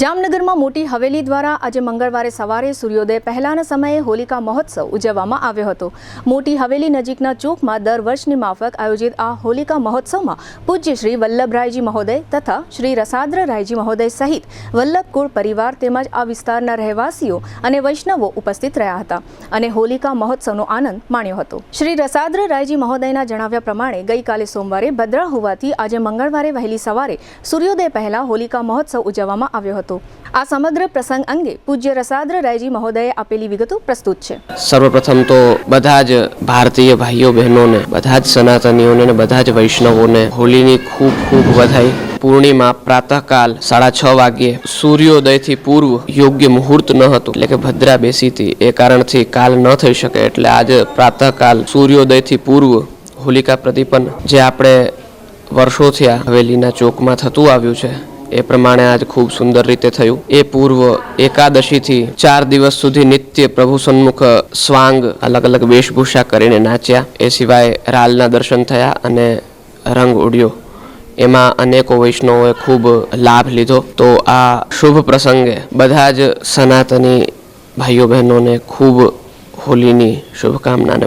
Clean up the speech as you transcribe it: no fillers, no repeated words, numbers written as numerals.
જામનગરમાં મોટી હવેલી દ્વારા આજે મંગળવારે સવારે સૂર્યોદય પહેલાના સમયે હોલિકા મહોત્સવ ઉજવવામાં આવ્યો હતો। મોટી હવેલી નજીકના ચોકમાં દર વર્ષની માફક આયોજિત આ હોલિકા મહોત્સવમાં પૂજ્ય શ્રી વલ્લભરાયજી મહોદય તથા શ્રી રસાદ્ર રાયજી મહોદય સહિત વલ્લભકુળ પરિવાર તેમજ આ વિસ્તારના રહેવાસીઓ અને વૈષ્ણવો ઉપસ્થિત રહ્યા હતા અને હોલિકા મહોત્સવનો આનંદ માણ્યો હતો। શ્રી રસાદ્ર રાયજી મહોદયના જણાવ્યા પ્રમાણે ગઈકાલે સોમવારે ભદ્રા હોવાથી આજે મંગળવારે વહેલી સવારે સૂર્યોદય પહેલા હોલિકા મહોત્સવ ઉજવવામાં આવ્યો હતો। આ સમગ્ર પ્રસંગ અંગે પૂજ્ય રસાદ્ર રાયજી મહોદયે આપેલી વિગતો પ્રસ્તુત છે। સર્વપ્રથમ તો બધા જ ભારતીય ભાઈઓ બહેનોને, બધા જ સનાતનીઓને અને બધા જ વૈષ્ણવોને હોલીની ખૂબ ખૂબ વધાઈ। પૂર્ણિમા પ્રાતઃકાલ 6:30 વાગ્યે સૂર્યોદયથી પૂર્વ યોગ્ય મુહૂર્ત ન હતું, એટલે કે ભદ્રા બેસી હતી, એ કારણથી કાલ ન થઈ શકે, એટલે આજે પ્રાતઃકાલ સૂર્યોદયથી પૂર્વ હોલિકા પ્રદીપન જે આપણે વર્ષોથી આ હવેલીના ચોકમાં થતું આવ્યું છે એ પ્રમાણે આજ ખૂબ સુંદર રીતે થયું। એ પૂર્વ એકાદશીથી 4 દિવસ સુધી નિત્ય પ્રભુ સન્મુખ સ્વાંગ અલગ અલગ વેશભૂષા કરીને નાચ્યા। એ સિવાય રાલના દર્શન થયા અને રંગ ઉડ્યો, એમાં અનેકો વૈષ્ણવોએ ખૂબ લાભ લીધો। તો આ શુભ પ્રસંગે બધા જ સનાતની ભાઈઓ બહેનોને ખૂબ હોલીની શુભકામનાને